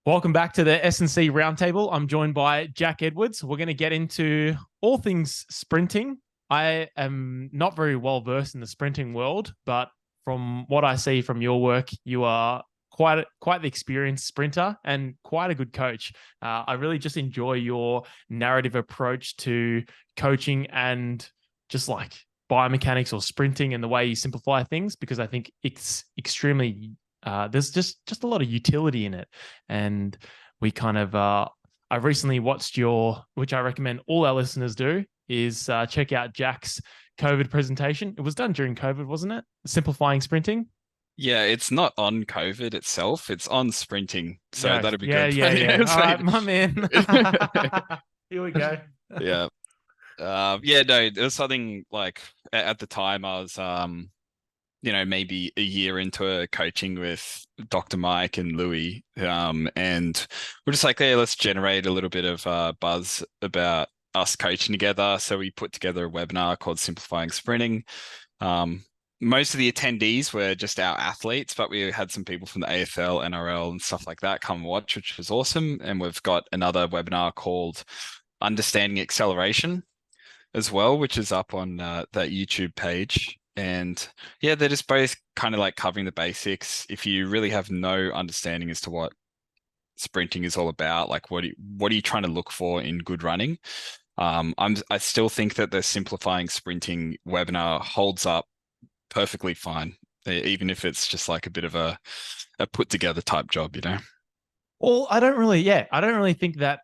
Welcome back to the S&C Roundtable. I'm joined by Jack Edwards. We're going to get into all things sprinting. I am not very well versed in the sprinting world, but from what I see from your work, you are quite the experienced sprinter and quite a good coach. I really just enjoy your narrative approach to coaching and just like biomechanics or sprinting and the way you simplify things, because I think it's extremely there's just a lot of utility in it. And we kind of I recently watched which I recommend all our listeners do, is check out Jack's COVID presentation. It was done during COVID, wasn't it? Simplifying sprinting. Yeah, it's not on COVID itself, it's on sprinting. So Yeah, that'd be yeah, good. yeah, But yeah. yeah, All right, my man. so- Here we go. yeah. Yeah, no, it was something like at the time I was maybe a year into a coaching with Dr. Mike and Louis. And we're just like, hey, let's generate a little bit of buzz about us coaching together. So we put together a webinar called Simplifying Sprinting. Um, Most of the attendees were just our athletes, but we had some people from the AFL, NRL, and stuff like that come watch, which was awesome. And we've got another webinar called Understanding Acceleration as well, which is up on that YouTube page. And yeah, they're just both kind of like covering the basics. If you really have no understanding as to what sprinting is all about, like what are you trying to look for in good running? I still think that the Simplifying Sprinting webinar holds up perfectly fine, even if it's just like a bit of a put together type job. Well, I don't really think that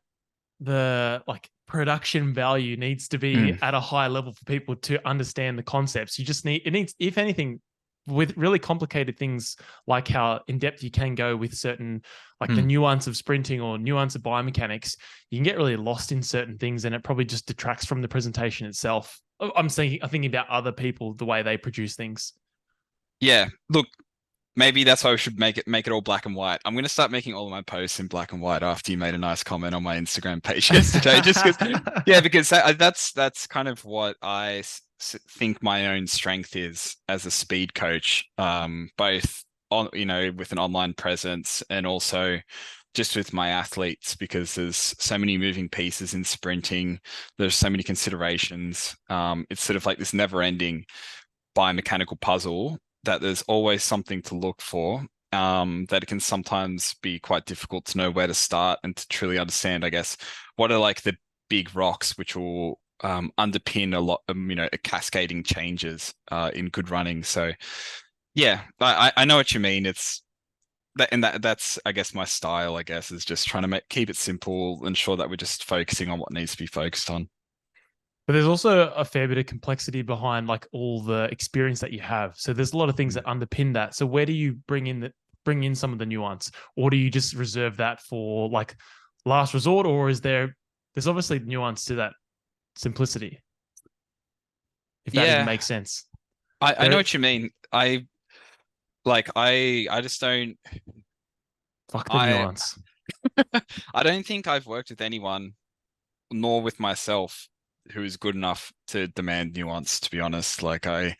the like production value needs to be Mm, at a high level for people to understand the concepts. It needs, if anything, with really complicated things like how in depth you can go with certain, like the mm. nuance of sprinting or nuance of biomechanics, you can get really lost in certain things, and it probably just detracts from the presentation itself. I'm thinking about other people, the way they produce things. Yeah, look, maybe that's why we should make it all black and white. I'm going to start making all of my posts in black and white after you made a nice comment on my Instagram page yesterday, just because, yeah, because that's kind of what think my own strength is as a speed coach, both on, with an online presence and also just with my athletes, because there's so many moving pieces in sprinting. There's so many considerations. It's sort of like this never-ending biomechanical puzzle that there's always something to look for. That it can sometimes be quite difficult to know where to start and to truly understand, I guess, what are like the big rocks which will underpin a lot, cascading changes in good running. So yeah, I know what you mean. It's that, and that's I guess my style. I guess is just trying to keep it simple, ensure that we're just focusing on what needs to be focused on. But there's also a fair bit of complexity behind like all the experience that you have. So there's a lot of things that underpin that. So where do you bring in some of the nuance, or do you just reserve that for like last resort, or there's obviously nuance to that simplicity, if that even Yeah, makes sense. I know There, what you mean. I just don't. fuck the I nuance. I don't think I've worked with anyone, nor with myself, who is good enough to demand nuance, to be honest. Like the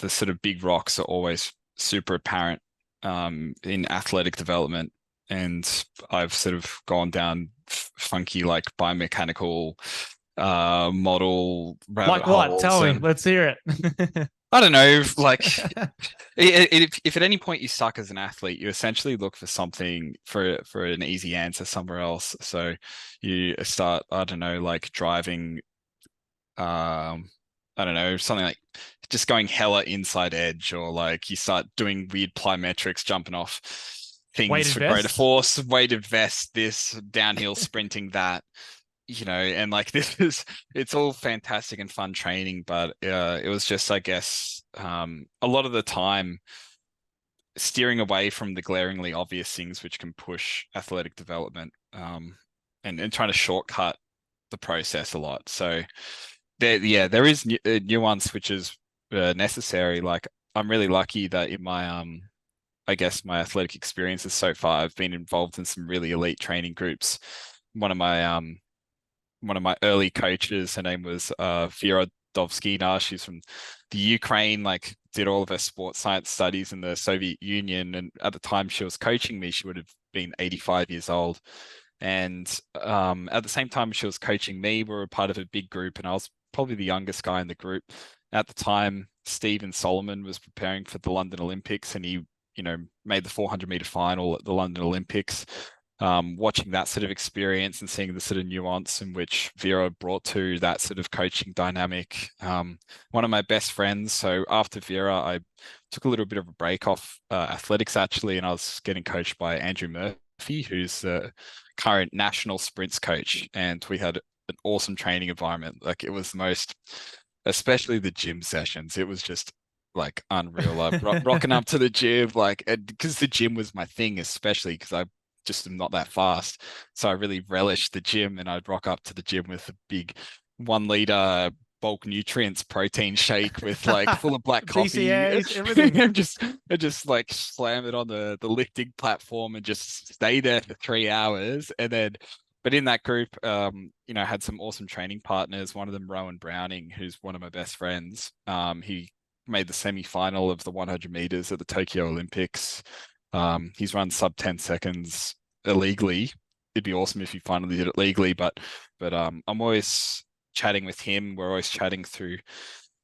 sort of big rocks are always super apparent in athletic development. And I've sort of gone down funky like biomechanical model rabbit Like what? holes. Tell me. And Let's hear it. I don't know, like if at any point you suck as an athlete, you essentially look for something for an easy answer somewhere else. So you start, I don't know, like driving, I don't know, something like just going hella inside edge, or like you start doing weird plyometrics, jumping off things Weighted for greater vest. force, weighted vest, this downhill sprinting that. And like it's all fantastic and fun training, but it was just, I guess, a lot of the time steering away from the glaringly obvious things which can push athletic development, and trying to shortcut the process a lot. So there is nuance which is necessary. Like I'm really lucky that in my I guess my athletic experiences so far, I've been involved in some really elite training groups. One of my early coaches, her name was Vera Dovskina. She's from the Ukraine, like did all of her sports science studies in the Soviet Union. And at the time she was coaching me, she would have been 85 years old. And at the same time she was coaching me, we were part of a big group, and I was probably the youngest guy in the group. At the time, Stephen Solomon was preparing for the London Olympics, and he, made the 400-meter final at the London Olympics. Watching that sort of experience and seeing the sort of nuance in which Vera brought to that sort of coaching dynamic. One of my best friends. So after Vera, I took a little bit of a break off athletics actually, and I was getting coached by Andrew Murphy, who's the current national sprints coach, and we had an awesome training environment. Like, it was the most, especially the gym sessions. It was just like unreal. Like rocking up to the gym, like, because the gym was my thing, especially because I just am not that fast. So I really relished the gym, and I'd rock up to the gym with a big 1 liter bulk nutrients protein shake with like full of black coffee BCAAs, everything. and just like slam it on the lifting platform and just stay there for 3 hours. And then, but in that group, I had some awesome training partners. One of them, Rowan Browning, who's one of my best friends. He made the semi-final of the 100 meters at the Tokyo Olympics. He's run sub 10 seconds illegally. It'd be awesome if he finally did it legally, but I'm always chatting with him. We're always chatting through.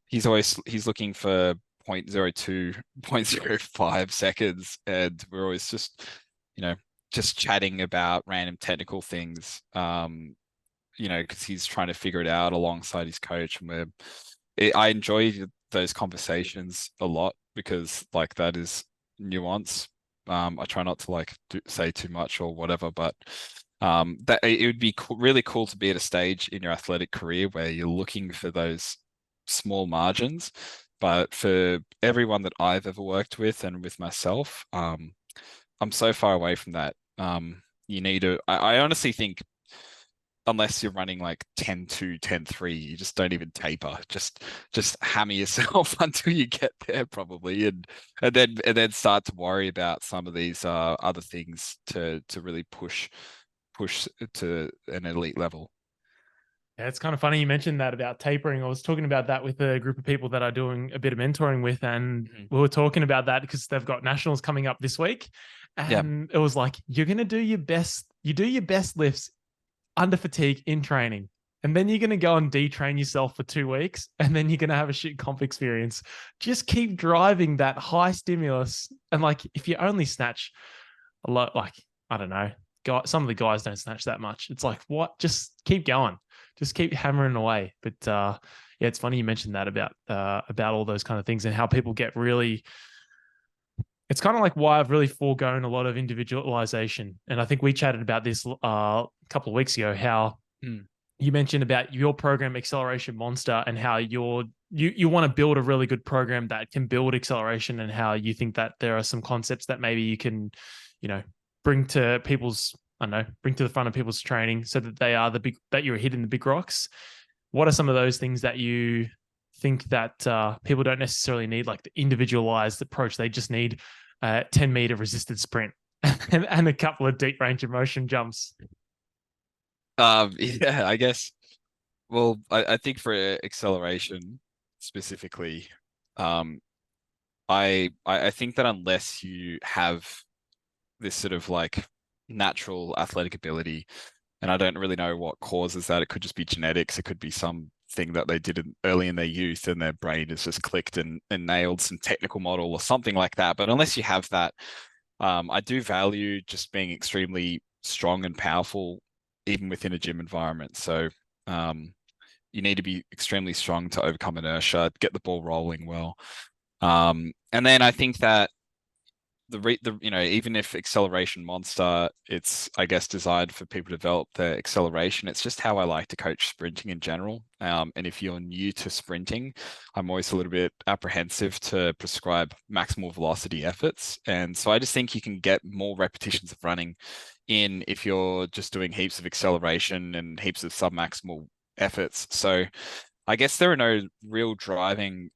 He's looking for 0.02, 0.05 seconds, and we're always just chatting about random technical things. Because he's trying to figure it out alongside his coach, and I enjoy those conversations a lot because like that is nuance. I try not to say too much or whatever, but that it would be really cool to be at a stage in your athletic career where you're looking for those small margins. But for everyone that I've ever worked with and with myself, I'm so far away from that. You need to. I honestly think, unless you're running like 10-2, 10-3, you just don't even taper. Just hammer yourself until you get there, probably, and then start to worry about some of these other things to really push to an elite level. Yeah, it's kind of funny you mentioned that about tapering. I was talking about that with a group of people that I'm doing a bit of mentoring with, and we were talking about that because they've got nationals coming up this week. And It was like, you're going to do your best. You do your best lifts under fatigue in training. And then you're going to go and detrain yourself for 2 weeks. And then you're going to have a shit comp experience. Just keep driving that high stimulus. And like, if you only snatch a lot, like, I don't know, some of the guys don't snatch that much. It's like, what? Just keep going. Just keep hammering away. But yeah, it's funny you mentioned that about all those kind of things and how people get really. It's kind of like why I've really foregone a lot of individualization. And I think we chatted about this a couple of weeks ago, how you mentioned about your program, Acceleration Monster, and how you want to build a really good program that can build acceleration, and how you think that there are some concepts that maybe you can, bring to the front of people's training so that they are that you're hitting the big rocks. What are some of those things that you think that people don't necessarily need, like the individualized approach? They just need a 10-meter resisted sprint and a couple of deep range of motion jumps. Yeah, I guess. Well, I think for acceleration specifically, I think that unless you have this sort of like natural athletic ability, and I don't really know what causes that. It could just be genetics. It could be something that they did early in their youth and their brain has just clicked and nailed some technical model or something like that. But unless you have that, I do value just being extremely strong and powerful, even within a gym environment. So you need to be extremely strong to overcome inertia, get the ball rolling well. And then I think that even if Acceleration Monster, it's, I guess, designed for people to develop their acceleration. It's just how I like to coach sprinting in general. And if you're new to sprinting, I'm always a little bit apprehensive to prescribe maximal velocity efforts. And so I just think you can get more repetitions of running in if you're just doing heaps of acceleration and heaps of submaximal efforts. So I guess there are no real driving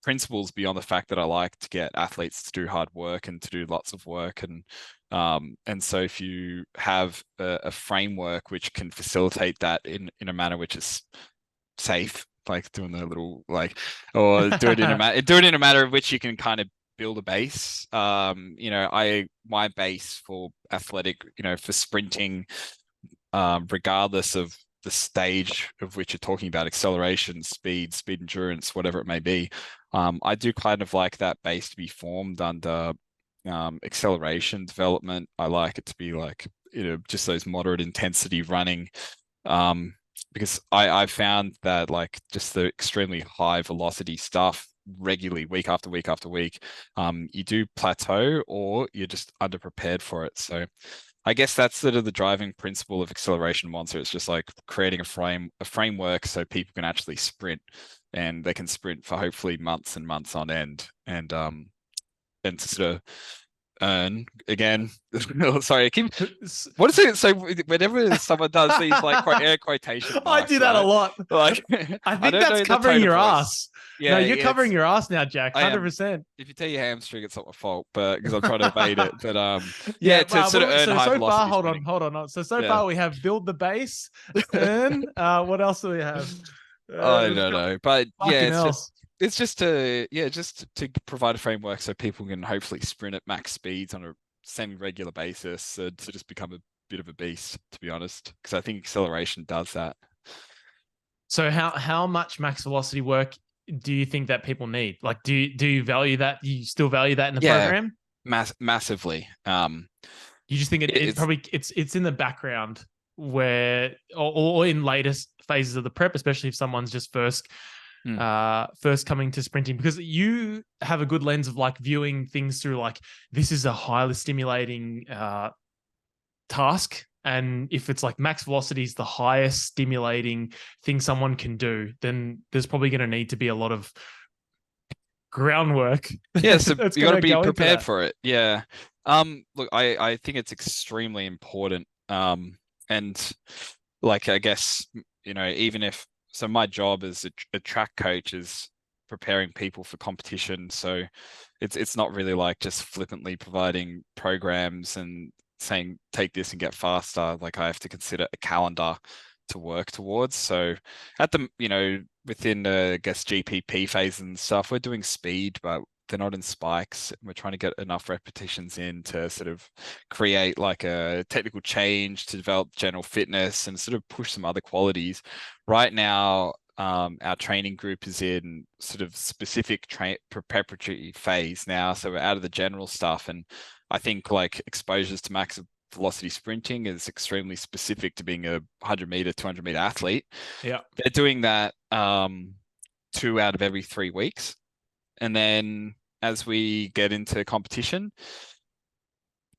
principles beyond the fact that I like to get athletes to do hard work and to do lots of work. And so if you have a framework which can facilitate that in a manner which is safe, like doing the little or do it in a matter of which you can kind of build a base. My base for athletic, for sprinting, regardless of the stage of which you're talking about, acceleration, speed endurance, whatever it may be. I do kind of like that base to be formed under acceleration development. I like it to be like, just those moderate intensity running. Because I found that like just the extremely high velocity stuff regularly, week after week after week, you do plateau or you're just underprepared for it. So I guess that's sort of the driving principle of Acceleration Monster. It's just like creating a framework so people can actually sprint, and they can sprint for hopefully months and months on end, and to sort of earn again. Sorry, what is it? So whenever someone does these like air quotation marks, I do that a lot. Like I think that's covering your ass. Yeah, no, you're covering your ass now, Jack. 100%. If you tell your hamstring, it's not my fault, but because I'm trying to evade it. But to sort of earn high velocity. Far, hold on. So far we have build the base, earn. What else do we have? I don't know, but yeah, it's just to provide a framework so people can hopefully sprint at max speeds on a semi-regular basis, to just become a bit of a beast, to be honest, because I think acceleration does that. So how much max velocity work do you think that people need? Like, do you value that? You still value that in the program? Massively. You just think it's in the background where, or in latest phases of the prep, especially if someone's just first coming to sprinting, because you have a good lens of like viewing things through like, this is a highly stimulating task. And if it's like max velocity is the highest stimulating thing someone can do, then there's probably going to need to be a lot of groundwork. Yeah, so you got to be prepared for it. Yeah. Look, I think it's extremely important. And like, I guess, even if, so my job as a track coach is preparing people for competition. So it's not really like just flippantly providing programs and saying, take this and get faster. Like, I have to consider a calendar to work towards. So at the, within I guess GPP phase and stuff, we're doing speed, but they're not in spikes. We're trying to get enough repetitions in to sort of create like a technical change to develop general fitness and sort of push some other qualities. Right now, our training group is in sort of specific preparatory phase now. So we're out of the general stuff. And I think like exposures to max velocity sprinting is extremely specific to being a 100-meter, 200-meter athlete. Yeah. They're doing that 2 out of every 3 weeks. And then as we get into competition,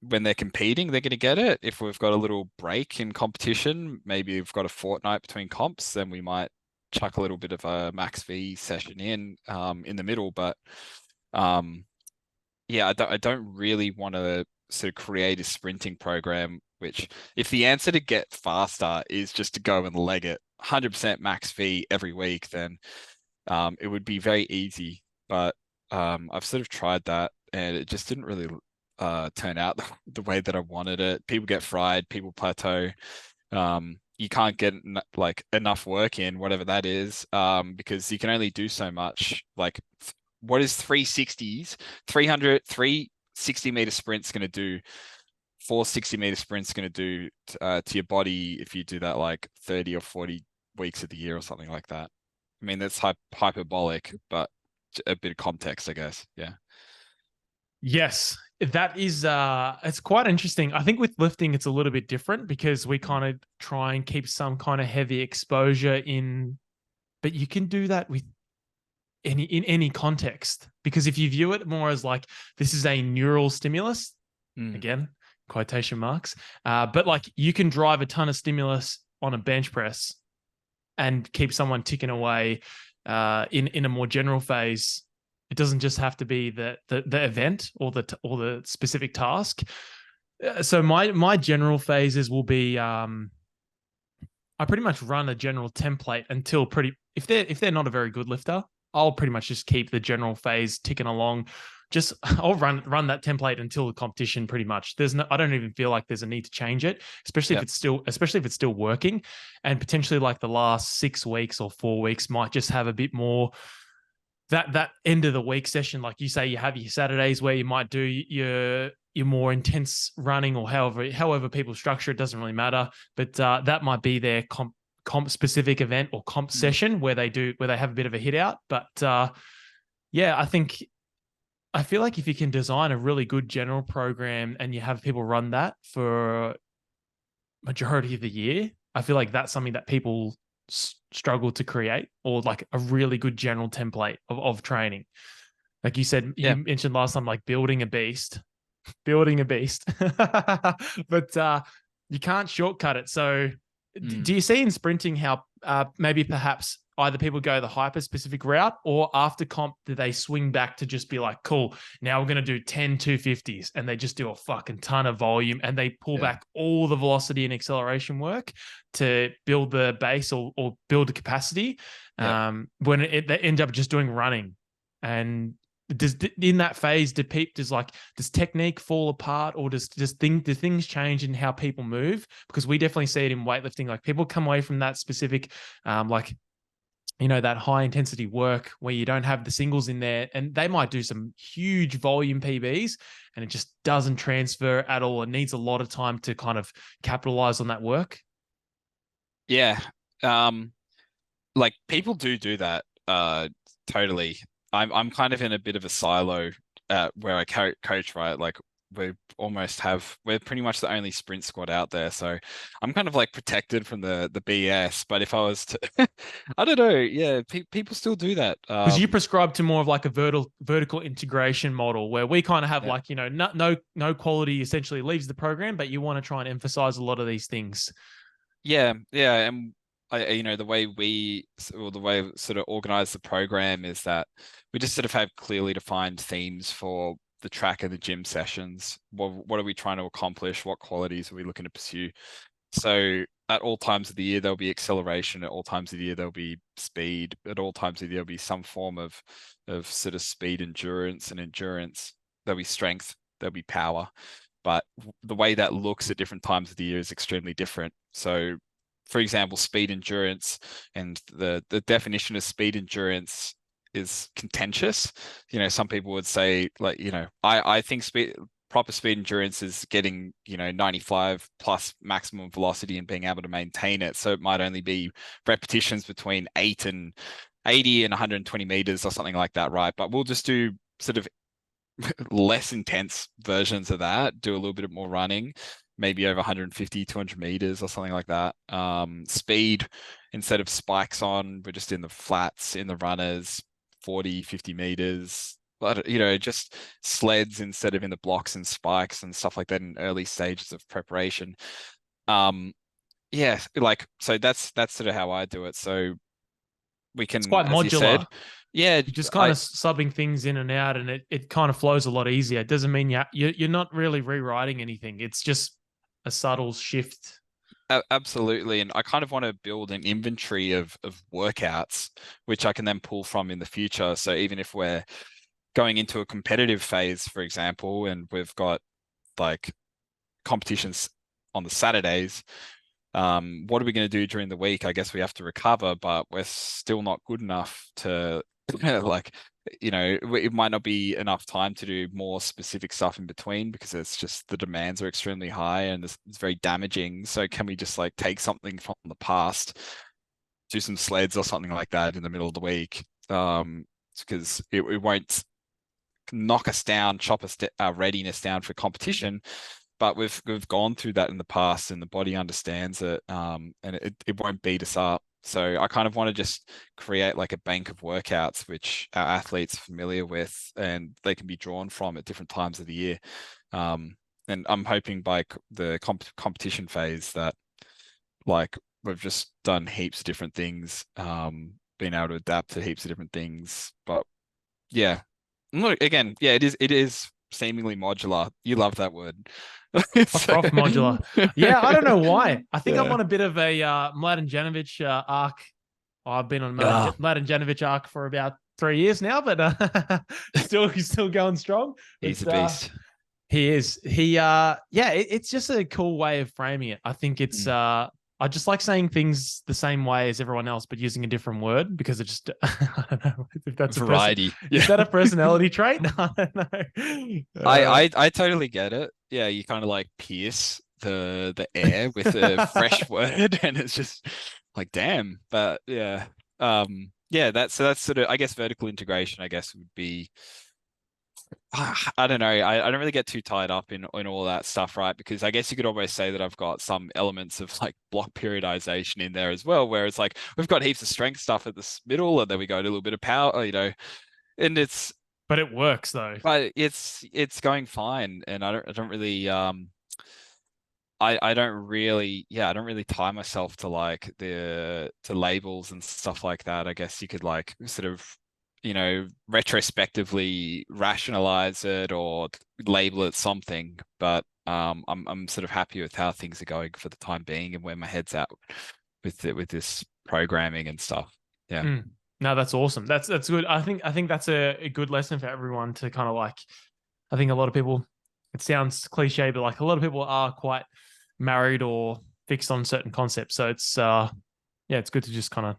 when they're competing, they're going to get it. If we've got a little break in competition, maybe we've got a fortnight between comps, then we might chuck a little bit of a max V session in the middle. But I don't really want to sort of create a sprinting program, which if the answer to get faster is just to go and leg it 100% max V every week, then it would be very easy. But I've sort of tried that and it just didn't really turn out the way that I wanted it. People get fried, people plateau. You can't get like enough work in, whatever that is, because you can only do so much. Like, what is 360s, 360-meter sprints going to do? 460-meter sprints going to do to your body if you do that like 30 or 40 weeks of the year or something like that. I mean, that's hyperbolic, but a bit of context, I guess. Yeah. Yes, that is it's quite interesting. I think with lifting it's a little bit different because we kind of try and keep some kind of heavy exposure in, but you can do that with in any context, because if you view it more as like this is a neural stimulus, again, quotation marks, but like you can drive a ton of stimulus on a bench press and keep someone ticking away in a more general phase. It doesn't just have to be the event or the specific task. So my general phases will be I pretty much run a general template until if they're not a very good lifter, I'll pretty much just keep the general phase ticking along just I'll run that template until the competition pretty much. I don't even feel like there's a need to change it, especially if it's still working. And potentially like the last 6 weeks or 4 weeks might just have a bit more that end of the week session. Like you say, you have your Saturdays where you might do your more intense running, or however people structure it, doesn't really matter. But that might be their comp specific event or comp session where they have a bit of a hit out. But yeah, I feel like if you can design a really good general program and you have people run that for majority of the year, I feel like that's something that people struggle to create, or like a really good general template of training. Like you said, you mentioned last time, like building a beast, but you can't shortcut it. So do you see in sprinting how maybe perhaps either people go the hyper specific route, or after comp, do they swing back to just be like, cool, now we're going to do 10 250s, and they just do a fucking ton of volume and they pull back all the velocity and acceleration work to build the base or build the capacity when they end up just doing running? And in that phase, does technique fall apart, or do things change in how people move? Because we definitely see it in weightlifting. Like people come away from that specific, that high intensity work where you don't have the singles in there, and they might do some huge volume PBs and it just doesn't transfer at all. It needs a lot of time to kind of capitalize on that work. Yeah. Like people do that. Totally. I'm kind of in a bit of a silo where I coach, right? Like we're pretty much the only sprint squad out there. So I'm kind of like protected from the BS. But if I was to, I don't know. Yeah, people still do that. Because you prescribe to more of like a vertical integration model where we kind of have like, no quality essentially leaves the program, but you want to try and emphasize a lot of these things. Yeah. And the way the way we sort of organize the program is that we just sort of have clearly defined themes for the track and the gym sessions. What are we trying to accomplish? What qualities are we looking to pursue? So at all times of the year, there'll be acceleration. At all times of the year, there'll be speed. At all times of the year, there'll be some form of sort of speed, endurance. There'll be strength. There'll be power. But the way that looks at different times of the year is extremely different. So, for example, speed endurance, and the definition of speed endurance is contentious. Some people would say, like, I think proper speed endurance is getting 95 plus maximum velocity and being able to maintain it. So it might only be repetitions between 80 and 120 meters or something like that, right? But we'll just do sort of less intense versions of that, do a little bit more running, maybe over 150, 200 meters or something like that. Speed, instead of spikes on, we're just in the flats, in the runners, 40, 50 meters, but just sleds instead of in the blocks and spikes and stuff like that in early stages of preparation. So that's sort of how I do it. So we can, it's quite as you said, modular. You're just kind of subbing things in and out, and it kind of flows a lot easier. It doesn't mean you're not really rewriting anything. It's just a subtle shift. Absolutely. And I kind of want to build an inventory of workouts, which I can then pull from in the future. So even if we're going into a competitive phase, for example, and we've got like competitions on the Saturdays, what are we going to do during the week? I guess we have to recover, but we're still not good enough to like, it might not be enough time to do more specific stuff in between, because it's just the demands are extremely high and it's very damaging. So can we just like take something from the past, do some sleds or something like that in the middle of the week? Because it won't knock us down, chop our readiness down for competition. But we've gone through that in the past, and the body understands it, and it won't beat us up. So I kind of want to just create like a bank of workouts which our athletes are familiar with, and they can be drawn from at different times of the year. And I'm hoping by the competition phase that like we've just done heaps of different things, been able to adapt to heaps of different things. But yeah, look, again, yeah, it is seemingly modular. You love that word. Prof modular. Yeah, I don't know why. I think I'm on a bit of a Mladen Janovic arc. I've been on Mladen Janovic arc for about 3 years now, but he's still going strong. He's But a beast. he is. It's just a cool way of framing it. I think it's I just like saying things the same way as everyone else, but using a different word because it just I don't know if that's Variety. is that a personality trait? I don't know. I totally get it. Yeah, you kind of like pierce the air with a fresh word, and it's just like damn. But yeah, yeah. That's sort of, I guess, vertical integration. I guess would be. I don't know. I don't really get too tied up in all that stuff, right? Because I guess you could almost say that I've got some elements of like block periodization in there as well, where it's like we've got heaps of strength stuff at the middle, and then we go to a little bit of power, and it's but it works though. but it's going fine, and I don't really I don't really I don't really tie myself to like to labels and stuff like that. I guess you could like sort of retrospectively rationalize it or label it something, but I'm sort of happy with how things are going for the time being and where my head's at with this programming and stuff. Yeah. No, that's awesome. That's good. I think that's a good lesson for everyone to kind of like. I think a lot of people. It sounds cliche, but like a lot of people are quite married or fixed on certain concepts. So it's good to just kind of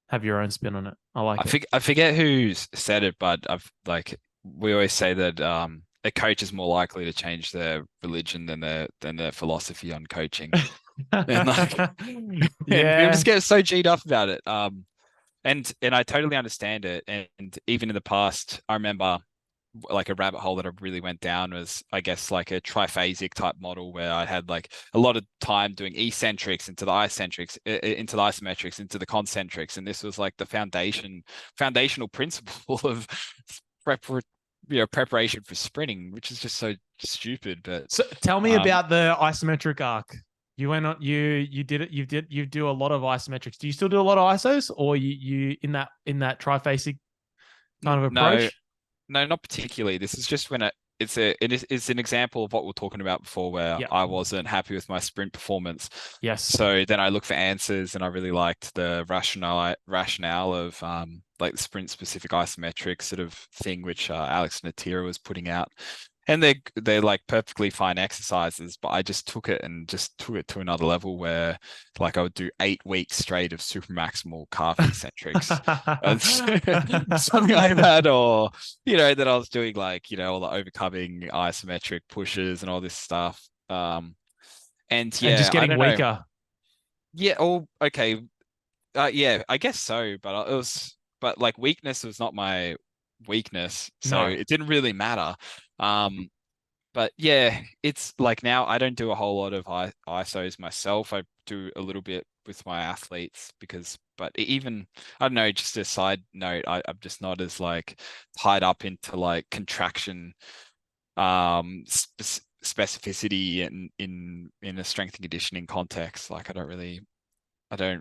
have your own spin on it. I like it. I forget who said it, but we always say that a coach is more likely to change their religion than their philosophy on coaching. And like and people just get so G'd up about it. And I totally understand it. And even in the past, I remember like a rabbit hole that I really went down was, I guess, like a triphasic type model where I had like a lot of time doing eccentrics into the icentrics, into the isometrics, into the concentrics. And this was like the foundational principle of preparation for sprinting, which is just so stupid. But so tell me about the isometric arc. You went on. You did it. You do a lot of isometrics. Do you still do a lot of isos, or you in that triphasic kind of approach? No, not particularly. This is just when it's an example of what we we're talking about before, where Yep. I wasn't happy with my sprint performance. Yes. So then I looked for answers, and I really liked the rationale of like the sprint specific isometric sort of thing, which Alex Natira was putting out. And they're like perfectly fine exercises, but I just took it to another level where like I would do 8 weeks straight of super maximal calf eccentrics, something like that, or that I was doing like all the overcoming isometric pushes and all this stuff. And just getting weaker. Yeah. Oh, okay. Yeah, I guess so. But like weakness was not my weakness, so it didn't really matter. But yeah, it's like now I don't do a whole lot of ISOs myself. I do a little bit with my athletes but even, I don't know, just a side note, I'm just not as like tied up into like contraction specificity in a strength and conditioning context. Like I don't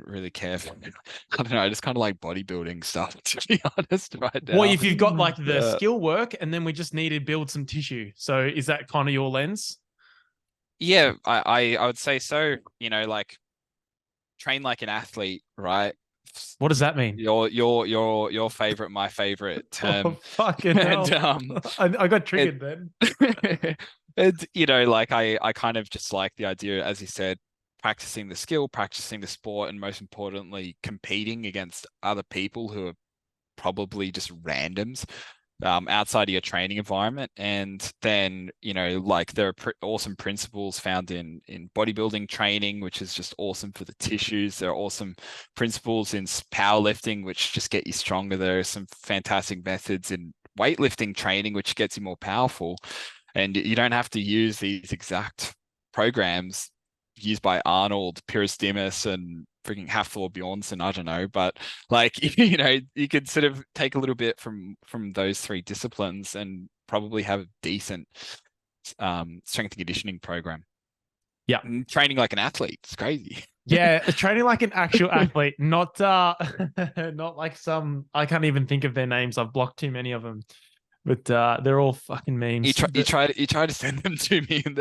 really care for it. I don't know. I just kind of like bodybuilding stuff, to be honest, right now. Well, if you've got like the skill work and then we just need to build some tissue. So is that kind of your lens? Yeah, I would say so. Like train like an athlete, right? What does that mean? Your favorite, my favorite term. Oh, fucking hell. I got triggered then. And like I kind of just like the idea, as you said, practicing the skill, practicing the sport, and most importantly, competing against other people who are probably just randoms outside of your training environment. And then, like there are awesome principles found in bodybuilding training, which is just awesome for the tissues. There are awesome principles in powerlifting, which just get you stronger. There are some fantastic methods in weightlifting training, which gets you more powerful. And you don't have to use these exact programs used by Arnold, Pyrrhus Dimas, and freaking Hafthor Bjornsson. I don't know, but like you could sort of take a little bit from those 3 disciplines and probably have a decent strength and conditioning program. Yeah, and training like an athlete. It's crazy. Yeah, training like an actual athlete, not not like some. I can't even think of their names. I've blocked too many of them. But they're all fucking You memes. try you try to send them to me, and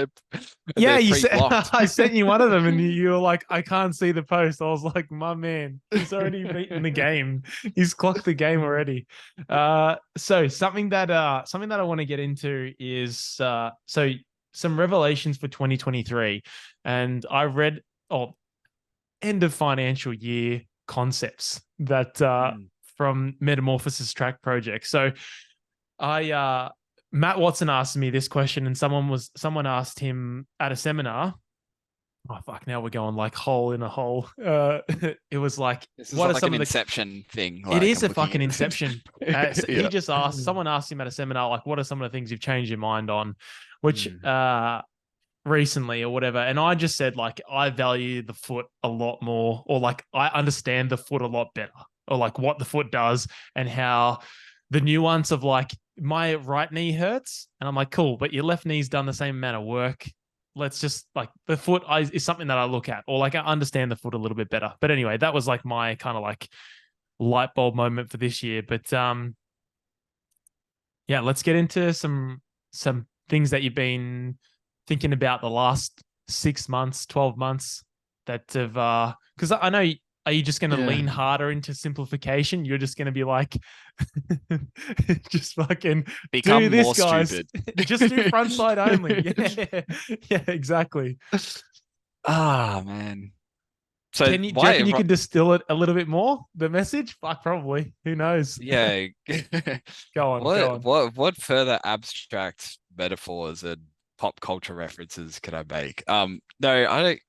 Yeah, they're you said pre-blocked. I sent you one of them, and you were like, "I can't see the post." I was like, "My man, he's already beaten the game. He's clocked the game already." So something that I want to get into is so some revelations for 2023, and I read end of financial year concepts that Mm. from Metamorphosis Track Project. So I Matt Watson asked me this question, and someone asked him at a seminar. Oh fuck! Now we're going like hole in a hole. It was like, This is what are like some an of the? Inception thing. It Like is I'm a looking fucking inception. at. So he Yeah. just asked. Someone asked him at a seminar, like, what are some of the things you've changed your mind on, which Mm. recently or whatever. And I just said, like, I value the foot a lot more, or like I understand the foot a lot better, or like what the foot does and how the nuance of like my right knee hurts. And I'm like, cool, but your left knee's done the same amount of work. Let's just like the foot is something that I look at, or like I understand the foot a little bit better. But anyway, that was like my kind of like light bulb moment for this year. But yeah, let's get into some things that you've been thinking about the last 6 months, 12 months that have because I know, are you just going to Yeah. lean harder into simplification? You're just going to be like, just fucking do Become this, more guys. stupid. Just do front side only. Yeah, yeah, exactly. Ah, man. So Can you do you why? reckon you can distill it a little bit more? The message? Fuck, probably. Who knows? Yeah. Go on, go on. What further abstract metaphors and pop culture references could I make? No, I don't.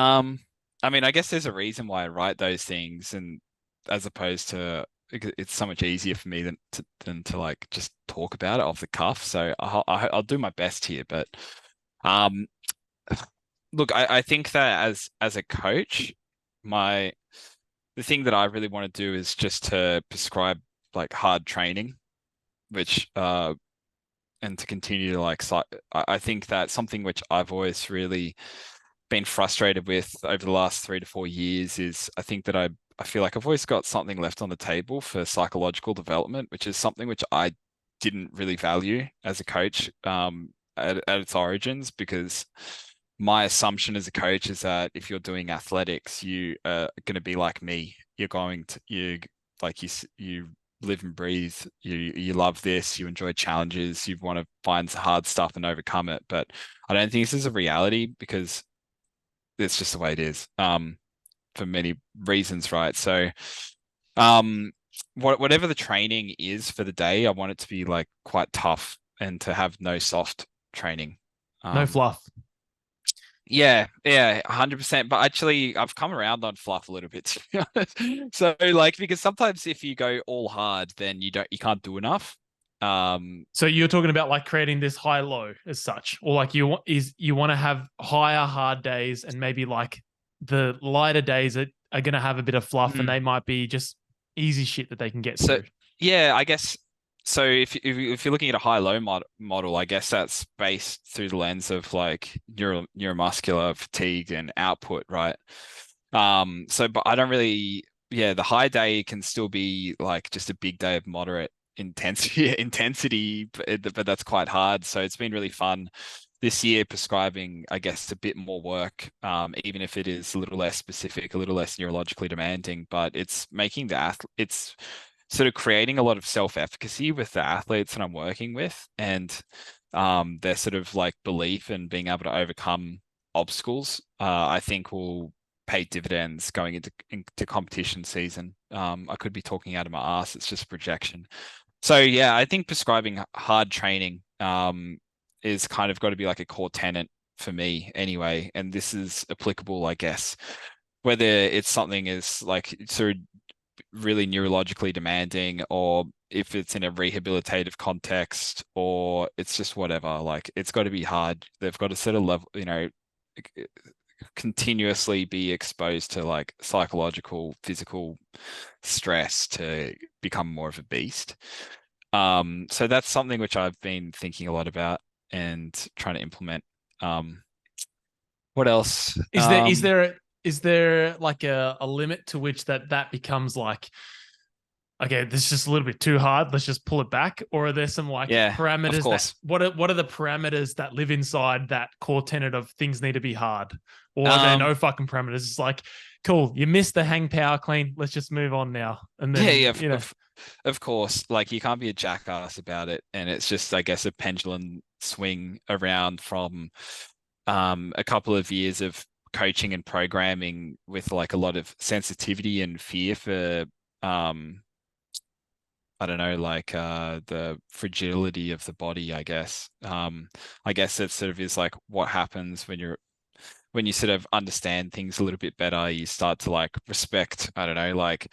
Um, I mean, I guess there's a reason why I write those things, and as opposed to it's so much easier for me than to like just talk about it off the cuff. So I'll do my best here, but um, look, I think that as a coach, my the thing that I really want to do is just to prescribe like hard training, which and to continue to like I think that something which I've always really been frustrated with over the last 3 to 4 years is I think that I feel like I've always got something left on the table for psychological development, which is something which I didn't really value as a coach at its origins, because my assumption as a coach is that if you're doing athletics, you are going to be like me. You're going to you live and breathe. You love this. You enjoy challenges. You want to find hard stuff and overcome it. But I don't think this is a reality, because it's just the way it is. For many reasons, right? So, um, whatever the training is for the day, I want it to be like quite tough and to have no soft training. No Um, fluff. yeah, yeah, 100%. But actually, I've come around on fluff a little bit, to be honest. So, like, because sometimes if you go all hard, then you can't do enough. Um, So you're talking about like creating this high low as such, or like you want to have higher hard days and maybe like the lighter days that are going to have a bit of fluff and mm. they might be just easy shit that they can get So through. yeah, I guess so. If you're looking at a high-low model, I guess that's based through the lens of like neuromuscular fatigue and output, right? So but I don't really, yeah, the high day can still be like just a big day of moderate intensity, but that's quite hard. So it's been really fun this year prescribing, I guess, a bit more work, even if it is a little less specific, a little less neurologically demanding, but it's making it's sort of creating a lot of self-efficacy with the athletes that I'm working with, and their sort of like belief and being able to overcome obstacles, I think will pay dividends going into competition season. I could be talking out of my ass. It's just a projection. So yeah, I think prescribing hard training is kind of got to be like a core tenet for me anyway. And this is applicable, I guess, whether it's something is like sort of really neurologically demanding, or if it's in a rehabilitative context, or it's just whatever. Like it's got to be hard. They've got to sort of level, continuously be exposed to like psychological, physical stress to become more of a beast. So that's something which I've been thinking a lot about and trying to implement. Um, what else? Is there is Um, there is there like a limit to which that becomes like okay, this is just a little bit too hard. Let's just pull it back. Or are there some like Yeah, of parameters that course. what are the parameters that live inside that core tenet of things need to be hard? Or are there Um, no fucking parameters? It's like, cool, you missed the hang power clean. Let's just move on now. And yeah, then, yeah, of course. Like you can't be a jackass about it, and it's just, I guess, a pendulum swing around from a couple of years of coaching and programming with like a lot of sensitivity and fear for um I don't know, like the fragility of the body, I guess. I guess it sort of is like what happens when you sort of understand things a little bit better, you start to like respect, I don't know, like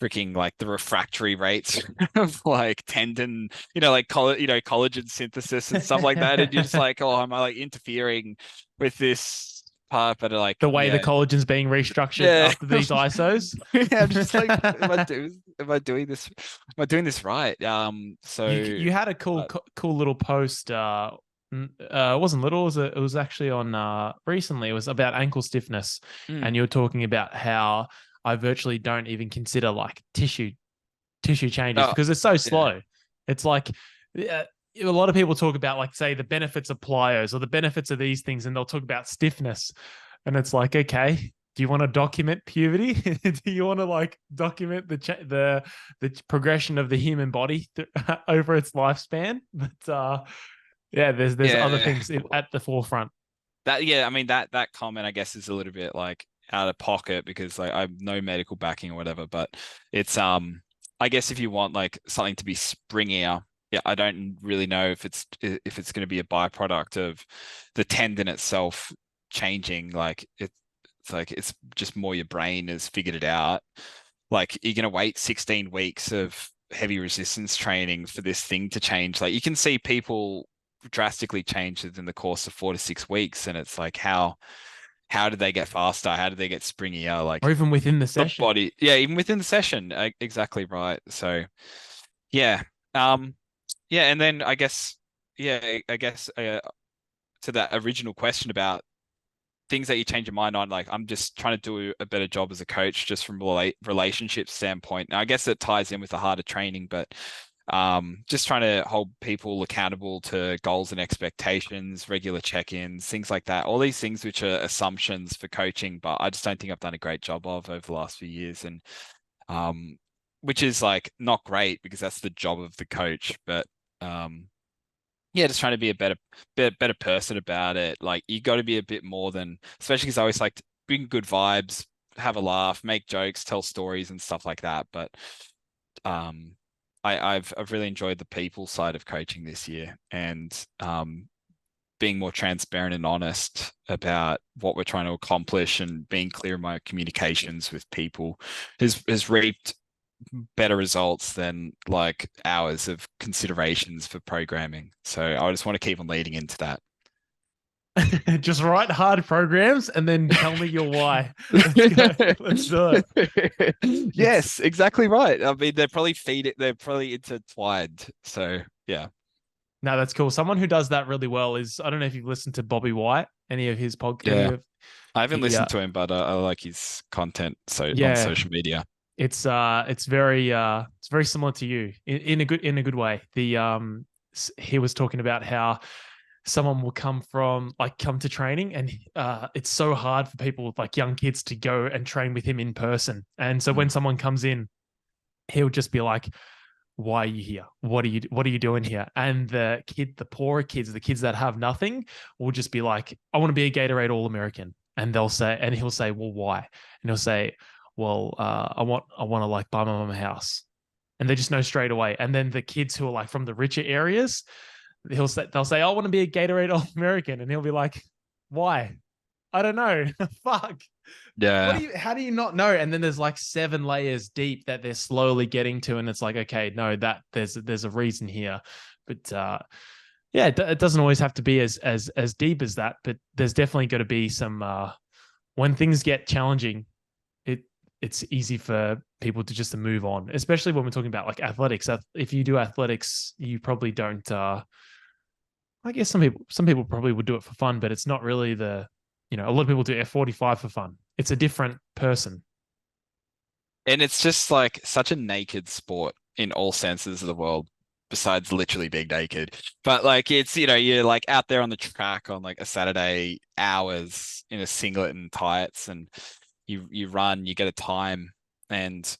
freaking like the refractory rates of like tendon, like collagen synthesis and stuff like that. And you're just the like, oh, am I like interfering with this part? But like, way the yeah, collagen's being restructured yeah. after these ISOs. Yeah, I'm just like, am I doing this right? So You had a cool uh, cool little post. It wasn't little. It was actually on recently. It was about ankle stiffness, mm, and you were talking about how I virtually don't even consider like tissue changes oh, because it's so yeah. slow. It's like a lot of people talk about like say the benefits of plyos or the benefits of these things, and they'll talk about stiffness, and it's like, okay, do you want to document puberty? Do you want to like document the progression of the human body over its lifespan? But yeah, there's other Yeah. things at the forefront. Yeah, I mean that comment I guess is a little bit like out of pocket because like I have no medical backing or whatever, but it's I guess if you want like something to be springier, yeah, I don't really know if it's going to be a byproduct of the tendon itself changing. Like it's like it's just more your brain has figured it out. Like you're going to wait 16 weeks of heavy resistance training for this thing to change. Like you can see people drastically change in the course of 4 to 6 weeks, and it's like how did they get faster? How did they get springier? Or Like even within the the session. body, yeah, even within the session, exactly right. So yeah, yeah, and then I guess to that original question about things that you change your mind on, like I'm just trying to do a better job as a coach, just from a relationship standpoint. Now, I guess it ties in with the harder training, but just trying to hold people accountable to goals and expectations, regular check-ins, things like that. All these things which are assumptions for coaching, but I just don't think I've done a great job of over the last few years, and um, which is like not great because that's the job of the coach, but um, yeah, just trying to be a better person about it. Like you got to be a bit more than, especially because I always like to bring good vibes, have a laugh, make jokes, tell stories and stuff like that. But um, I've really enjoyed the people side of coaching this year, and being more transparent and honest about what we're trying to accomplish and being clear in my communications with people has reaped better results than like hours of considerations for programming. So I just want to keep on leading into that. Just write hard programs and then tell me your why. Let's go. Let's do it. It's Yes, exactly right. I mean, they're probably intertwined. So yeah. No, that's cool. Someone who does that really well is I don't know if you've listened to Bobby White, any of his pod, any Yeah. of I haven't he, listened to him, but I like his content on yeah, social media. it's very similar to you in a good way. He was talking about how someone will come to training and it's so hard for people like young kids to go and train with him in person. And so when Mm. someone comes in, he'll just be like, why are you here? What are you doing here? And the poorer kids, the kids that have nothing, will just be like, I want to be a Gatorade All-American. And he'll say, well, why? And he'll say, well, I want to like buy my mom a house. And they just know straight away. And then the kids who are like from the richer areas, they'll say, I want to be a Gatorade All-American. And he'll be like, why? I don't know. Fuck. Yeah. How do you not know? And then there's like 7 layers deep that they're slowly getting to, and it's like, okay, no, that there's a reason here. But yeah, it doesn't always have to be as deep as that, but there's definitely got to be some when things get challenging, it it's easy for people to just to move on, especially when we're talking about like athletics. If you do athletics, you probably don't I guess some people probably would do it for fun, but it's not really a lot of people do F45 for fun. It's a different person. And it's just like such a naked sport in all senses of the world, besides literally being naked. But like it's, you're like out there on the track on like a Saturday, hours in a singlet and tights, and you run, you get a time, and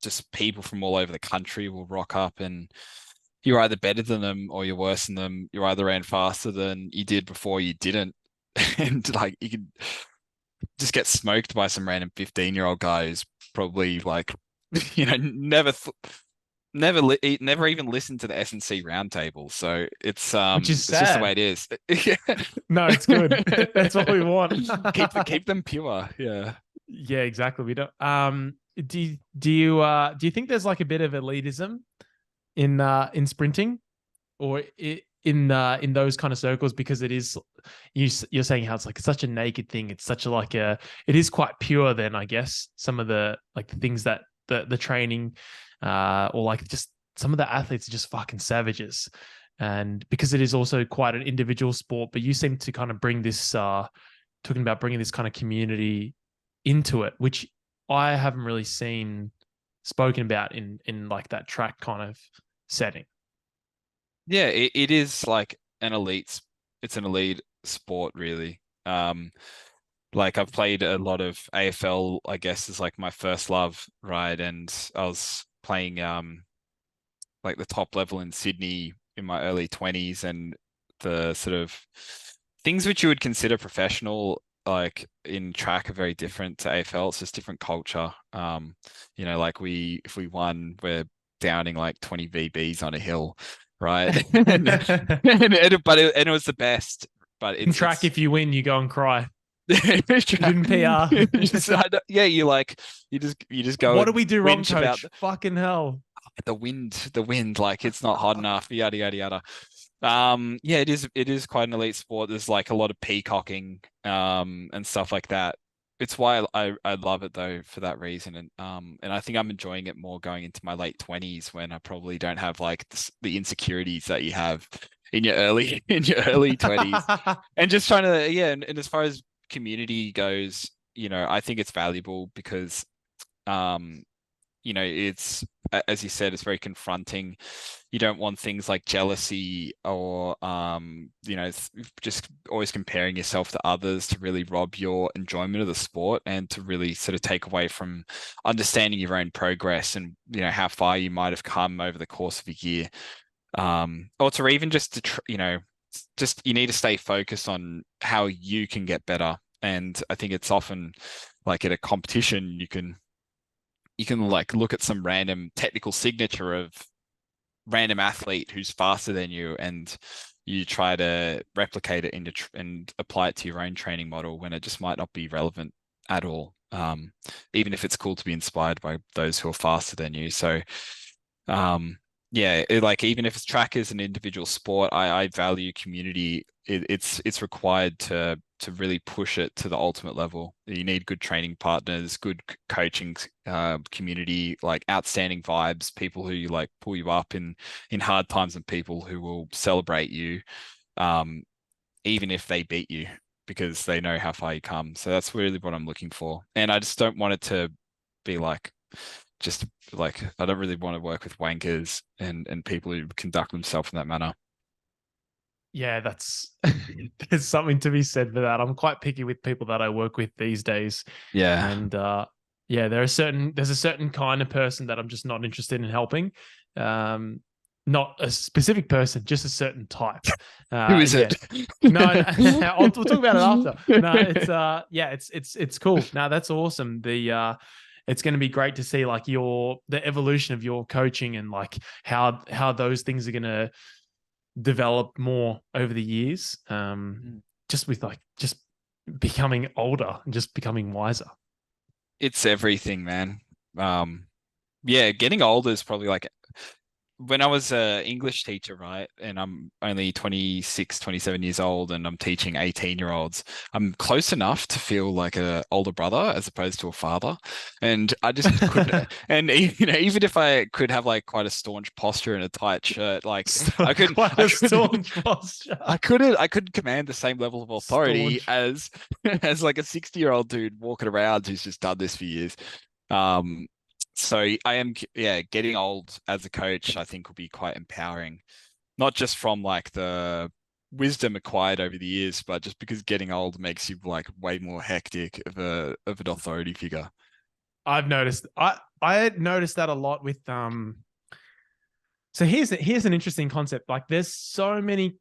just people from all over the country will rock up, and you're either better than them or you're worse than them. You either ran faster than you did before you didn't. And like you could just get smoked by some random 15-year-old guy who's probably like, never even listened to the S&C Roundtable. So which is it's just the way sad. it is. No, it's good. That's what we want. Keep them pure. Yeah. Yeah, exactly. We don't. Do you think there's like a bit of elitism in sprinting, or in those kind of circles, because it is you're saying how it's like such a naked thing. It's such a like a it is quite pure. Then I guess some of the like the things that the training, or like just some of the athletes are just fucking savages, and because it is also quite an individual sport. But you seem to kind of bring this talking about bringing this kind of community into it, which I haven't really seen spoken about in like that track kind of setting. Yeah, it is like it's an elite sport really. Like I've played a lot of AFL, I guess is like my first love, right? And I was playing like the top level in Sydney in my early 20s, and the sort of things which you would consider professional like in track are very different to AFL. It's just different culture. Like if we won, we're downing like 20 VBs on a hill, right? And it was the best. But In it's track, if you win, you go and cry. track. In PR. Yeah, you just go What do and we do wrong, whinge about coach? Fucking hell. the wind, like it's not hot enough, yada yada yada. Yeah, it is quite an elite sport. There's like a lot of peacocking, and stuff like that. It's why I love it though for that reason, and I think I'm enjoying it more going into my late 20s when I probably don't have like the insecurities that you have in your early in your early 20s, and just trying to, yeah, and as far as community goes, I think it's valuable because um it's, as you said, it's very confronting. You don't want things like jealousy or, just always comparing yourself to others to really rob your enjoyment of the sport and to really sort of take away from understanding your own progress and, how far you might have come over the course of a year. Or to even just just you need to stay focused on how you can get better. And I think it's often like at a competition, you can like look at some random technical signature of random athlete who's faster than you, and you try to replicate it and apply it to your own training model when it just might not be relevant at all. Even if it's cool to be inspired by those who are faster than you. So, yeah, like even if it's track is an individual sport, I value community. It's required to really push it to the ultimate level. You need good training partners, good coaching, community, like outstanding vibes, people who like pull you up in hard times, and people who will celebrate you, um, even if they beat you because they know how far you come. So that's really what I'm looking for, and I just don't want it to be like just like I don't really want to work with wankers and people who conduct themselves in that manner. Yeah, there's something to be said for that. I'm quite picky with people that I work with these days. Yeah. And yeah, there's a certain kind of person that I'm just not interested in helping. Not a specific person, just a certain type. Who is Yeah. it? No, no we'll talk about it after. No, it's yeah, it's cool. No, that's awesome. It's going to be great to see like the evolution of your coaching, and like how those things are going to develop more over the years. Just with like just becoming older and just becoming wiser. It's everything, man. Yeah, getting older is probably like when I was a English teacher, right? And I'm only 26, 27 years old, and I'm teaching 18-year-olds. I'm close enough to feel like a older brother as opposed to a father. And I just couldn't, and even if I could have like quite a staunch posture and a tight shirt, like I couldn't, Quite I a couldn't, staunch posture. I couldn't command the same level of authority Staunch. as like a 60-year-old dude walking around who's just done this for years. So I am, yeah, getting old as a coach, I think will be quite empowering, not just from like the wisdom acquired over the years, but just because getting old makes you like way more hectic of an authority figure. I've noticed. I had noticed that a lot with So here's an interesting concept. Like, there's so many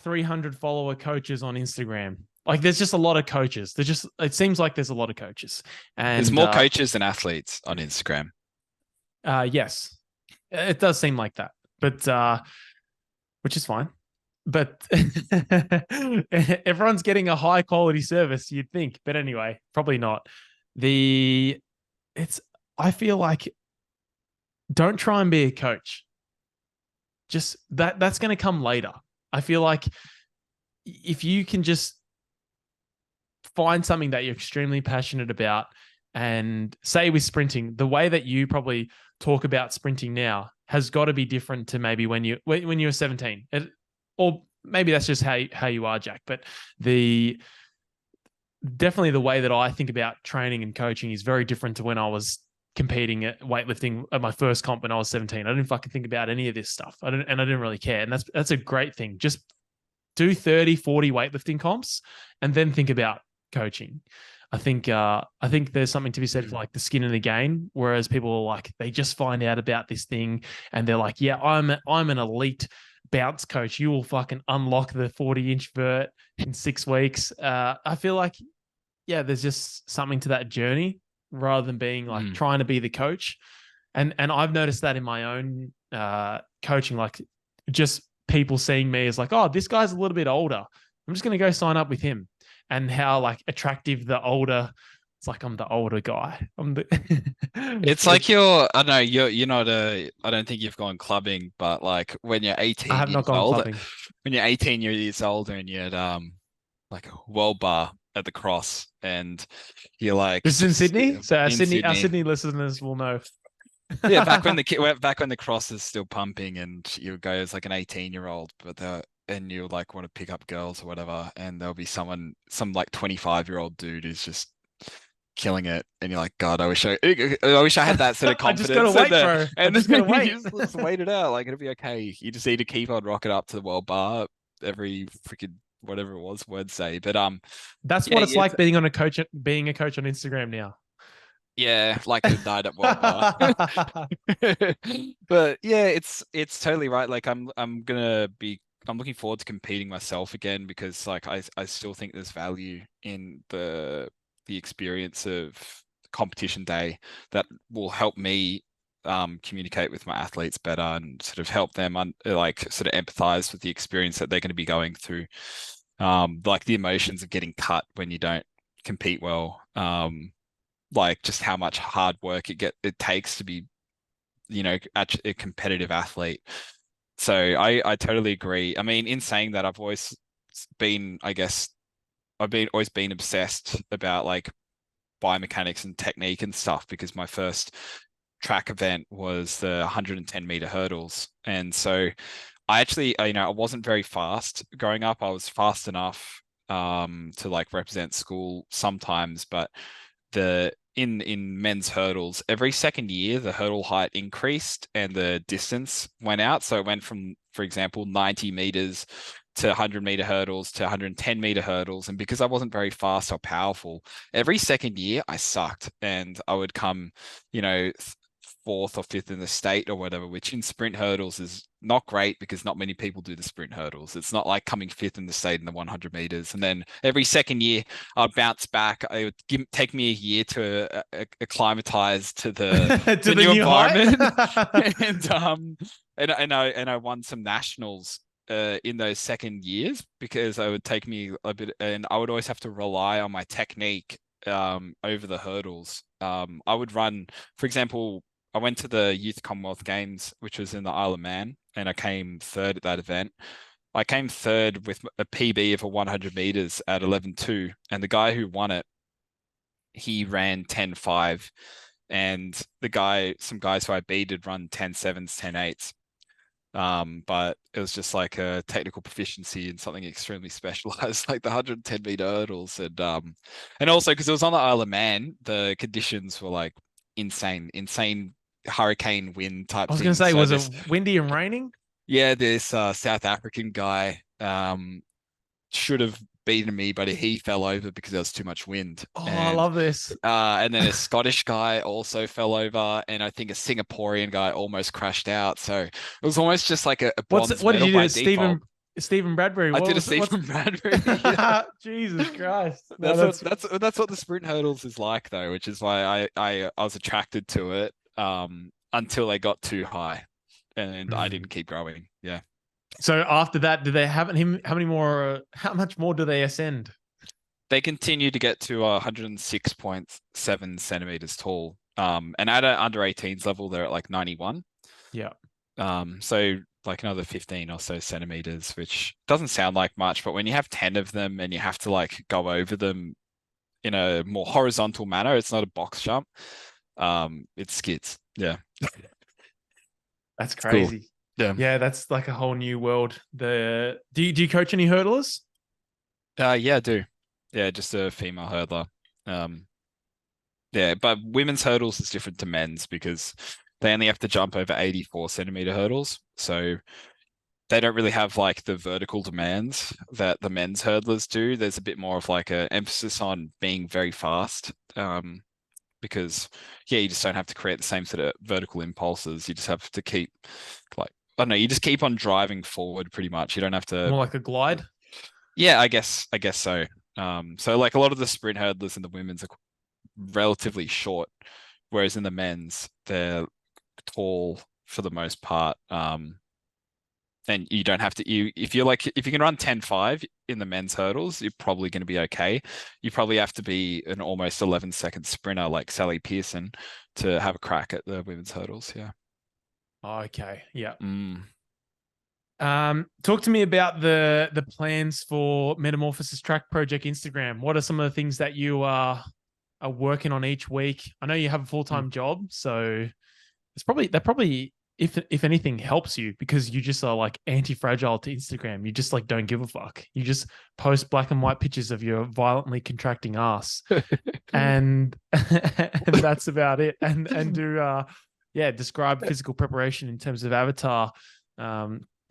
300 follower coaches on Instagram. Like, there's just a lot of coaches. It seems like there's a lot of coaches, There's and more coaches than athletes on Instagram. yes, it does seem like that, but which is fine. But everyone's getting a high quality service, you'd think. But anyway, probably not. The it's I feel like, don't try and be a coach. Just that's going to come later. I feel like if you can just find something that you're extremely passionate about, and say with sprinting, the way that you probably talk about sprinting now has got to be different to maybe when you were 17. Or maybe that's just how you are, Jack. But the definitely the way that I think about training and coaching is very different to when I was competing at weightlifting at my first comp when I was 17. I didn't fucking think about any of this stuff. I didn't really care. And that's a great thing. Just do 30, 40 weightlifting comps and then think about coaching. I think there's something to be said for like the skin in the game. Whereas people are like, they just find out about this thing and they're like, yeah, I'm an elite bounce coach. You will fucking unlock the 40-inch vert in 6 weeks. I feel like, yeah, there's just something to that journey rather than being like trying to be the coach. And I've noticed that in my own coaching, like just people seeing me as like, oh, this guy's a little bit older. I'm just going to go sign up with him. And how like attractive the older, it's like, I'm the older guy. It's like I don't know, you're not I don't think you've gone clubbing, but like when you're I 18 have not years gone old, clubbing. when you're 18 years older and you're at like a world bar at the cross and you're like This is in just Sydney. So in Our Sydney. Sydney listeners will know. Yeah, back when the cross is still pumping and you go as like an 18-year-old, but and you like want to pick up girls or whatever, and there'll be some like 25-year-old dude who's just killing it, and you're like, God, I wish I had that sort of I just gotta confidence, wait, bro. I and just gotta then you wait. just wait it out, like it'll be okay. You just need to keep on rocking up to the world bar every freaking whatever it was words say, but That's yeah, what it's like being being a coach on Instagram now. yeah, like the night at World Bar. But yeah, it's totally right. Like I'm looking forward to competing myself again because like I still think there's value in the experience of competition day that will help me communicate with my athletes better and sort of help them like sort of empathize with the experience that they're going to be going through. Like the emotions of getting cut when you don't compete well. Like just how much hard work it takes to be, actually a competitive athlete. So I totally agree. I mean, in saying that, I've always been, I guess, always been obsessed about like biomechanics and technique and stuff because my first track event was the 110-meter hurdles, and so I actually, I wasn't very fast growing up. I was fast enough to like represent school sometimes, but the in men's hurdles, every second year the hurdle height increased and the distance went out. So it went from, for example, 90 meters to 100-meter hurdles to 110-meter hurdles. And because I wasn't very fast or powerful, every second year I sucked and I would come, fourth or fifth in the state or whatever, which in sprint hurdles is not great because not many people do the sprint hurdles. It's not like coming fifth in the state in the 100 meters. And then every second year I'd bounce back. It would take me a year to acclimatize to To the the new new height. environment. And I won some nationals in those second years because it would take me a bit, and I would always have to rely on my technique over the hurdles. I would run, for example, I went to the Youth Commonwealth Games, which was in the Isle of Man, and I came third at that event. I came third with a PB of a 100 meters at 11:2, and the guy who won it, he ran 10:5, and some guys who I beat had run 10:7s, 10:8s. But it was just like a technical proficiency in something extremely specialized, like the 110-meter hurdles, and also because it was on the Isle of Man, the conditions were like insane hurricane wind type I was going to things. say, So was it this, windy and raining? yeah, this South African guy should have beaten me, but he fell over because there was too much wind. Oh, I love this. And then a Scottish guy also fell over, and I think a Singaporean guy almost crashed out. So it was almost just like a bronze What did medal you by do, default. Stephen Bradbury? I What did a was it? What's Stephen Bradbury. Yeah. Jesus Christ? No, That's what that's that's what the sprint hurdles is like though, which is why I was attracted to it until they got too high, and I didn't keep growing. Yeah. so. After that, do they have him? How many more? How much more do they ascend? They continue to get to 106.7 centimeters tall. And at an under 18s level, they're at like 91. Yeah. So like another 15 or so centimeters, which doesn't sound like much, but when you have 10 of them and you have to like go over them in a more horizontal manner, it's not a box jump. It skids. Yeah. That's It's cool. crazy. Yeah. Yeah, that's like a whole new world. Do you coach any hurdlers? Yeah, I do. Yeah, just a female hurdler. Um, yeah, but women's hurdles is different to men's because they only have to jump over 84 centimeter hurdles. So they don't really have like the vertical demands that the men's hurdlers do. There's a bit more of like a emphasis on being very fast. Because yeah, you just don't have to create the same sort of vertical impulses. You just have to keep like I don't know, you just keep on driving forward pretty much. You don't have to More like a glide. yeah, I guess so. So like a lot of the sprint hurdlers in the women's are relatively short, whereas in the men's they're tall for the most part. And you don't have to if you can run 10.5 in the men's hurdles, you're probably going to be okay. You probably have to be an almost 11-second sprinter like Sally Pearson to have a crack at the women's hurdles. Yeah. Okay. Yeah. Mm. Talk to me about the plans for Metamorphosis Track Project Instagram. What are some of the things that you are working on each week? I know you have a full-time job, so that probably if anything helps you because you just are like anti-fragile to Instagram. You just like don't give a fuck. You just post black and white pictures of your violently contracting ass, and and that's about it. And do describe physical preparation in terms of avatar.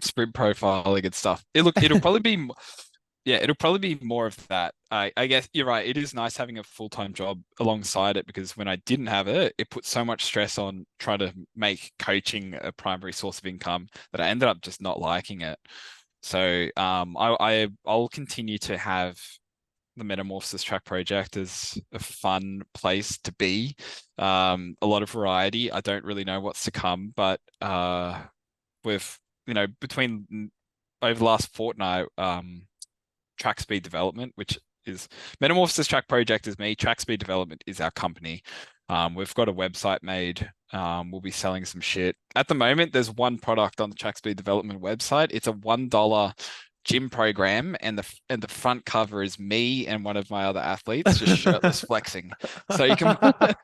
Sprint profiling and stuff. It'll probably be yeah, it'll probably be more of that. I guess you're right. It is nice having a full-time job alongside it because when I didn't have it, it put so much stress on trying to make coaching a primary source of income that I ended up just not liking it. So I'll continue to have the Metamorphosis Track Project as a fun place to be. A lot of variety. I don't really know what's to come, but with between over the last fortnight, Track Speed Development, which is Metamorphosis Track Project is me. Track Speed Development is our company. We've got a website made. We'll be selling some shit. At the moment, there's one product on the Track Speed Development website. It's a $1 gym program, and the front cover is me and one of my other athletes just shirtless flexing. So you can, but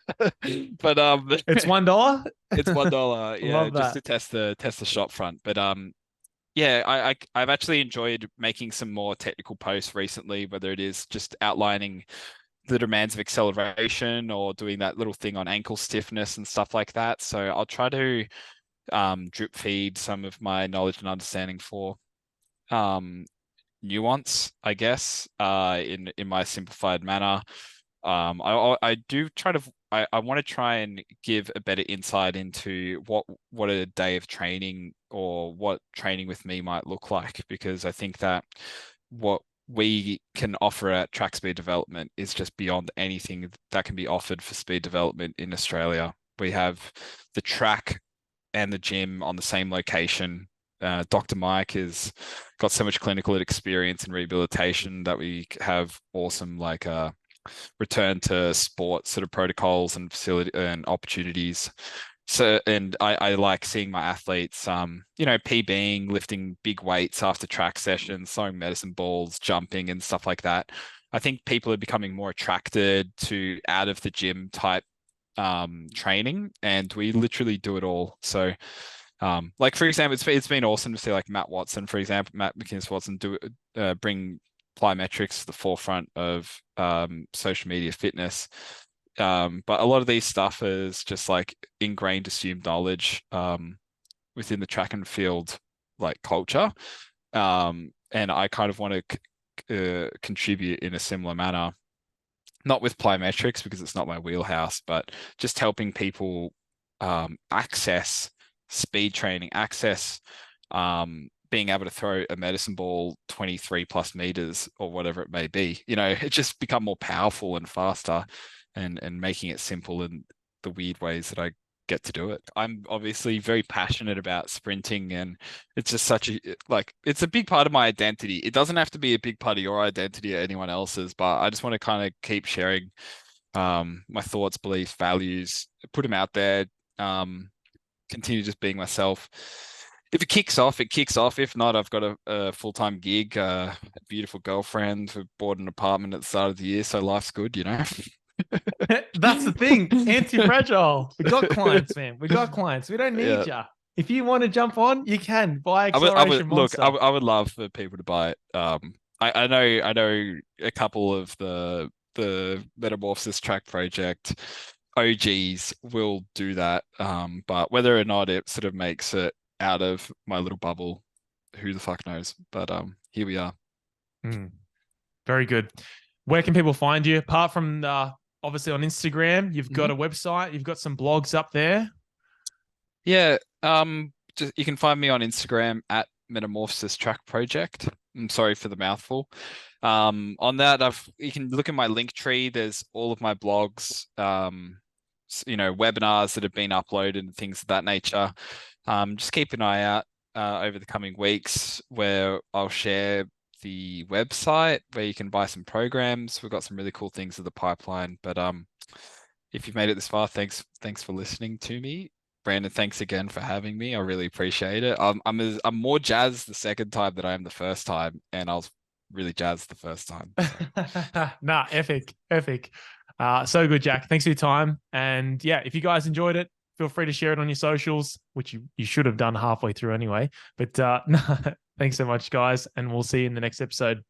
It's $1. it's $1. Yeah, Love just that. to test the shop front. But yeah, I've actually enjoyed making some more technical posts recently, whether it is just outlining the demands of acceleration or doing that little thing on ankle stiffness and stuff like that. So I'll try to drip feed some of my knowledge and understanding for nuance, I guess, in my simplified manner. I do try to I want to try and give a better insight into what a day of training or what training with me might look like, because I think that what we can offer at Track Speed Development is just beyond anything that can be offered for speed development in Australia. We have the track and the gym on the same location. Dr. Mike has got so much clinical experience in rehabilitation that we have awesome return to sport sort of protocols and facility and opportunities. So, and I like seeing my athletes, PBing, lifting big weights after track sessions, throwing medicine balls, jumping and stuff like that. I think people are becoming more attracted to out of the gym type training, and we literally do it all. So, like for example, it's been awesome to see like Matt Watson, for example, Matt McInnes Watson bring plyometrics to the forefront of social media fitness. But a lot of these stuff is just like ingrained assumed knowledge within the track and field like culture. And I kind of want to contribute in a similar manner, not with plyometrics because it's not my wheelhouse, but just helping people access speed training, access being able to throw a medicine ball 23 plus meters or whatever it may be. It just become more powerful and faster, and making it simple in the weird ways that I get to do it. I'm obviously very passionate about sprinting, and it's just it's a big part of my identity. It doesn't have to be a big part of your identity or anyone else's, but I just want to kind of keep sharing my thoughts, beliefs, values, put them out there, continue just being myself. If it kicks off, it kicks off. If not, I've got a full-time gig, a beautiful girlfriend who bought an apartment at the start of the year, so life's good. That's the thing. Anti-fragile. We got clients, man. We got clients. We don't need you. If you want to jump on, you can buy Acceleration Monster. I would love for people to buy it. I know a couple of the Metamorphosis Track Project OGs will do that. But whether or not it sort of makes it out of my little bubble, who the fuck knows? But here we are. Very good. Where can people find you apart from obviously on Instagram? You've got a website. You've got some blogs up there. Yeah. You can find me on Instagram at Metamorphosis Track Project. I'm sorry for the mouthful. On that, you can look at my link tree. There's all of my blogs, webinars that have been uploaded and things of that nature. Just keep an eye out over the coming weeks where I'll share the website where you can buy some programs. We've got some really cool things in the pipeline. But if you've made it this far, thanks for listening to me. Brandon, thanks again for having me. I really appreciate it. I'm more jazzed the second time than I am the first time, and I was really jazzed the first time. So. Nah, epic. So good, Jack. Thanks for your time. And yeah, if you guys enjoyed it, feel free to share it on your socials, which you should have done halfway through anyway. But thanks so much, guys, and we'll see you in the next episode.